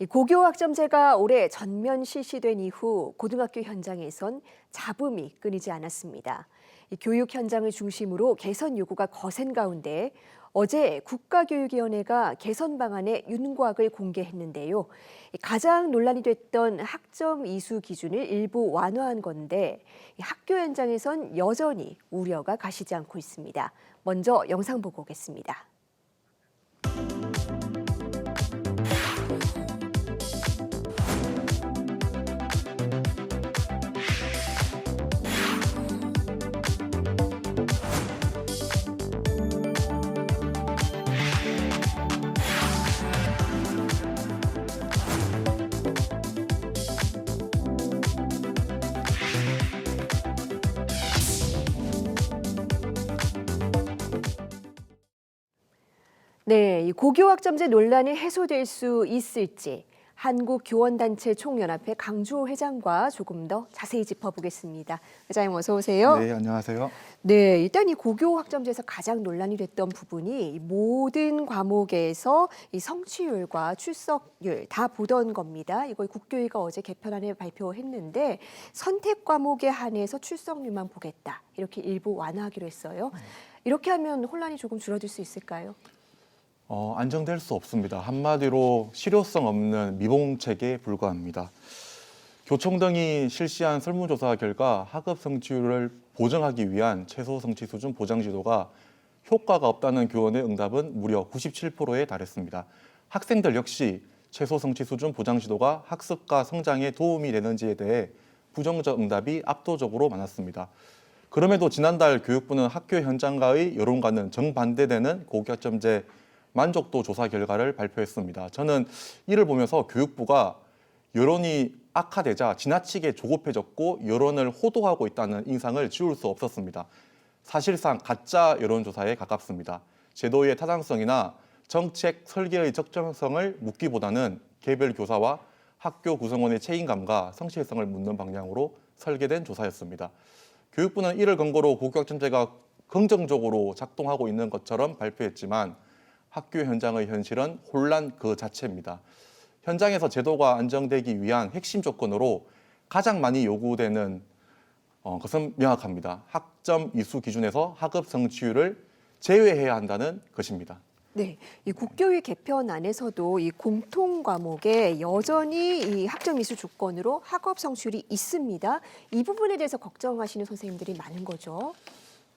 이 고교 학점제가 올해 전면 실시된 이후 고등학교 현장에선 잡음이 끊이지 않았습니다. 이 교육 현장을 중심으로 개선 요구가 거센 가운데 어제 국가교육위원회가 개선 방안의 윤곽을 공개했는데요. 가장 논란이 됐던 학점 이수 기준을 일부 완화한 건데 학교 현장에선 여전히 우려가 가시지 않고 있습니다. 먼저 영상 보고 오겠습니다. 네, 이 고교학점제 논란이 해소될 수 있을지 한국교원단체 총연합회 강주호 회장과 조금 더 자세히 짚어보겠습니다. 회장님 어서 오세요. 네, 안녕하세요. 네, 일단 이 고교학점제에서 가장 논란이 됐던 부분이 이 모든 과목에서 이 성취율과 출석률 다 보던 겁니다. 이걸 국교위가 어제 개편안을 발표했는데 선택 과목에 한해서 출석률만 보겠다. 이렇게 일부 완화하기로 했어요. 이렇게 하면 혼란이 조금 줄어들 수 있을까요? 안정될 수 없습니다. 한마디로 실효성 없는 미봉책에 불과합니다. 교총 등이 실시한 설문조사 결과 학업 성취율을 보정하기 위한 최소 성취 수준 보장 지도가 효과가 없다는 교원의 응답은 무려 97%에 달했습니다. 학생들 역시 최소 성취 수준 보장 지도가 학습과 성장에 도움이 되는지에 대해 부정적 응답이 압도적으로 많았습니다. 그럼에도 지난달 교육부는 학교 현장과의 여론과는 정반대되는 고교학점제 만족도 조사 결과를 발표했습니다. 저는 이를 보면서 교육부가 여론이 악화되자 지나치게 조급해졌고 여론을 호도하고 있다는 인상을 지울 수 없었습니다. 사실상 가짜 여론조사에 가깝습니다. 제도의 타당성이나 정책 설계의 적정성을 묻기보다는 개별 교사와 학교 구성원의 책임감과 성실성을 묻는 방향으로 설계된 조사였습니다. 교육부는 이를 근거로 고교학점제가 긍정적으로 작동하고 있는 것처럼 발표했지만 학교 현장의 현실은 혼란 그 자체입니다. 현장에서 제도가 안정되기 위한 핵심 조건으로 가장 많이 요구되는 것은 명확합니다. 학점 이수 기준에서 학업 성취율을 제외해야 한다는 것입니다. 네, 이 국교위 개편안에서도 이 공통 과목에 여전히 이 학점 이수 조건으로 학업 성취율이 있습니다. 이 부분에 대해서 걱정하시는 선생님들이 많은 거죠.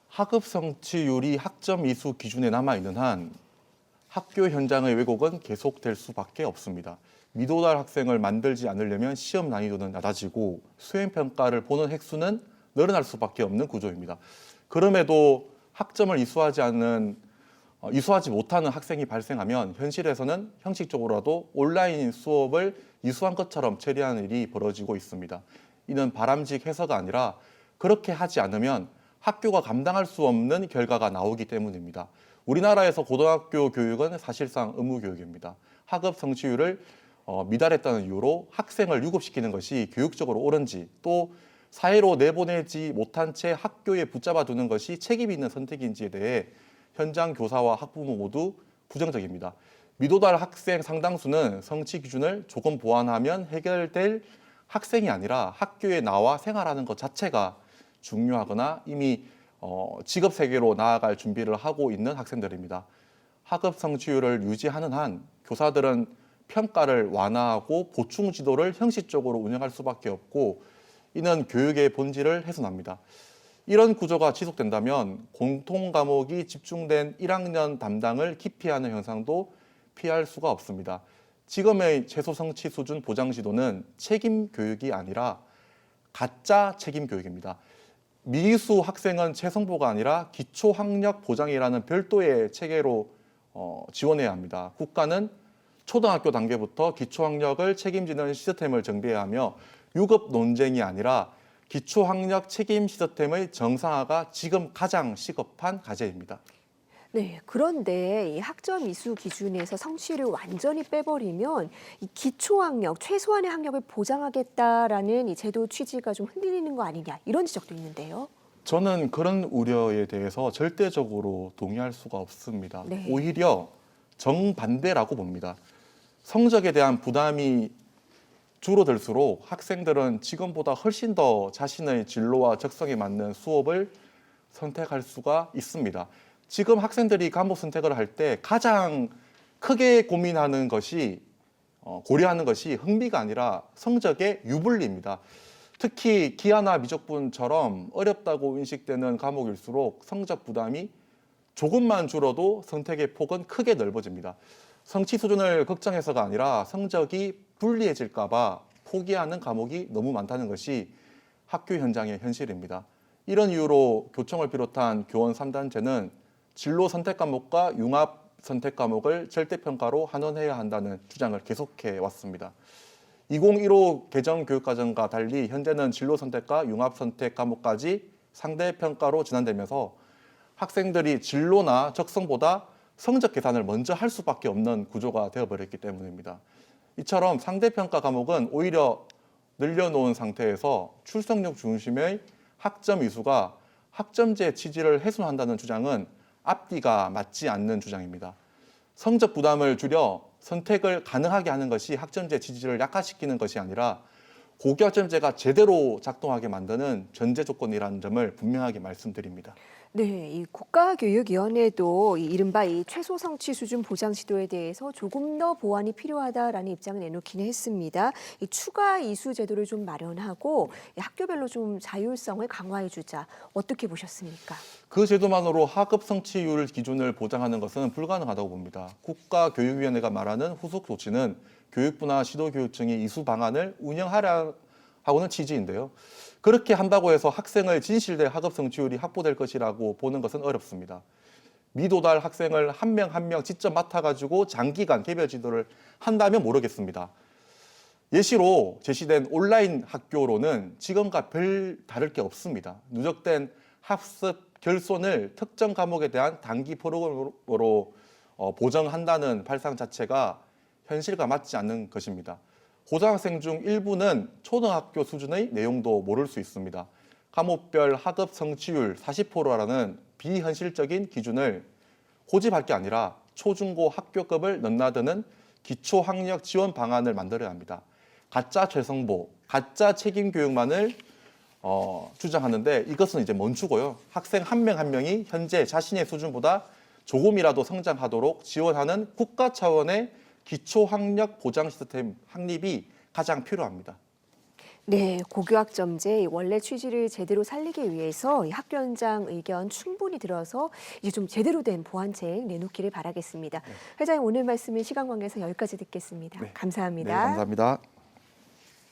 학업 성취율이 학점 이수 기준에 남아 있는 한 학교 현장의 왜곡은 계속될 수밖에 없습니다. 미도달 학생을 만들지 않으려면 시험 난이도는 낮아지고 수행평가를 보는 획수는 늘어날 수밖에 없는 구조입니다. 그럼에도 학점을 이수하지 못하는 학생이 발생하면 현실에서는 형식적으로라도 온라인 수업을 이수한 것처럼 처리하는 일이 벌어지고 있습니다. 이는 바람직해서가 아니라 그렇게 하지 않으면 학교가 감당할 수 없는 결과가 나오기 때문입니다. 우리나라에서 고등학교 교육은 사실상 의무교육입니다. 학업 성취율을 미달했다는 이유로 학생을 유급시키는 것이 교육적으로 옳은지 또 사회로 내보내지 못한 채 학교에 붙잡아 두는 것이 책임 있는 선택인지에 대해 현장 교사와 학부모 모두 부정적입니다. 미도달 학생 상당수는 성취 기준을 조금 보완하면 해결될 학생이 아니라 학교에 나와 생활하는 것 자체가 중요하거나 이미 직업 세계로 나아갈 준비를 하고 있는 학생들입니다. 학업 성취율을 유지하는 한 교사들은 평가를 완화하고 보충 지도를 형식적으로 운영할 수밖에 없고 이는 교육의 본질을 훼손합니다. 이런 구조가 지속된다면 공통 과목이 집중된 1학년 담당을 기피하는 현상도 피할 수가 없습니다. 지금의 최소 성취 수준 보장 지도는 책임 교육이 아니라 가짜 책임 교육입니다. 미수 학생은 최성보가 아니라 기초학력 보장이라는 별도의 체계로 지원해야 합니다. 국가는 초등학교 단계부터 기초학력을 책임지는 시스템을 정비해야 하며 유급 논쟁이 아니라 기초학력 책임 시스템의 정상화가 지금 가장 시급한 과제입니다. 네, 그런데 이 학점 이수 기준에서 성취를 완전히 빼버리면 이 기초학력, 최소한의 학력을 보장하겠다라는 이 제도 취지가 좀 흔들리는 거 아니냐 이런 지적도 있는데요. 저는 그런 우려에 대해서 절대적으로 동의할 수가 없습니다. 네. 오히려 정반대라고 봅니다. 성적에 대한 부담이 줄어들수록 학생들은 지금보다 훨씬 더 자신의 진로와 적성에 맞는 수업을 선택할 수가 있습니다. 지금 학생들이 과목 선택을 할 때 가장 크게 고민하는 것이 고려하는 것이 흥미가 아니라 성적의 유불리입니다. 특히 기하나 미적분처럼 어렵다고 인식되는 과목일수록 성적 부담이 조금만 줄어도 선택의 폭은 크게 넓어집니다. 성취 수준을 걱정해서가 아니라 성적이 불리해질까 봐 포기하는 과목이 너무 많다는 것이 학교 현장의 현실입니다. 이런 이유로 교총을 비롯한 교원 3단체는 진로 선택 과목과 융합 선택 과목을 절대평가로 환원해야 한다는 주장을 계속해 왔습니다. 2015 개정 교육과정과 달리 현재는 진로 선택과 융합 선택 과목까지 상대 평가로 진행되면서 학생들이 진로나 적성보다 성적 계산을 먼저 할 수밖에 없는 구조가 되어버렸기 때문입니다. 이처럼 상대평가 과목은 오히려 늘려놓은 상태에서 출석력 중심의 학점 이수가 학점제 취지를 훼손한다는 주장은 앞뒤가 맞지 않는 주장입니다. 성적 부담을 줄여 선택을 가능하게 하는 것이 학점제 취지를 약화시키는 것이 아니라 고교학점제가 제대로 작동하게 만드는 전제 조건이라는 점을 분명하게 말씀드립니다. 네, 이 국가교육위원회도 이 이른바 이 최소 성취 수준 보장 지도에 대해서 조금 더 보완이 필요하다라는 입장을 내놓기는 했습니다. 이 추가 이수 제도를 좀 마련하고 이 학교별로 좀 자율성을 강화해주자. 어떻게 보셨습니까? 그 제도만으로 하급 성취율 기준을 보장하는 것은 불가능하다고 봅니다. 국가교육위원회가 말하는 후속 조치는 교육부나 시도교육청이 이수 방안을 운영하려 하고는 취지인데요. 그렇게 한다고 해서 학생을 진실된 학업 성취율이 확보될 것이라고 보는 것은 어렵습니다. 미도달 학생을 한 명 한 명 직접 맡아가지고 장기간 개별 지도를 한다면 모르겠습니다. 예시로 제시된 온라인 학교로는 지금과 별 다를 게 없습니다. 누적된 학습 결손을 특정 과목에 대한 단기 프로그램으로 보정한다는 발상 자체가 현실과 맞지 않는 것입니다. 고등학생 중 일부는 초등학교 수준의 내용도 모를 수 있습니다. 과목별 학업 성취율 40%라는 비현실적인 기준을 고집할 게 아니라 초중고 학교급을 넘나드는 기초학력 지원 방안을 만들어야 합니다. 가짜 최성보, 가짜 책임 교육만을 주장하는데 이것은 이제 멈추고요. 학생 한 명 한 명이 현재 자신의 수준보다 조금이라도 성장하도록 지원하는 국가 차원의 기초학력 보장 시스템 확립이 가장 필요합니다. 네, 고교학점제 원래 취지를 제대로 살리기 위해서 이 학교 현장 의견 충분히 들어서 이제 좀 제대로 된 보완책 내놓기를 바라겠습니다. 회장님 오늘 말씀은 시간 관계에서 여기까지 듣겠습니다. 네. 감사합니다. 네, 감사합니다.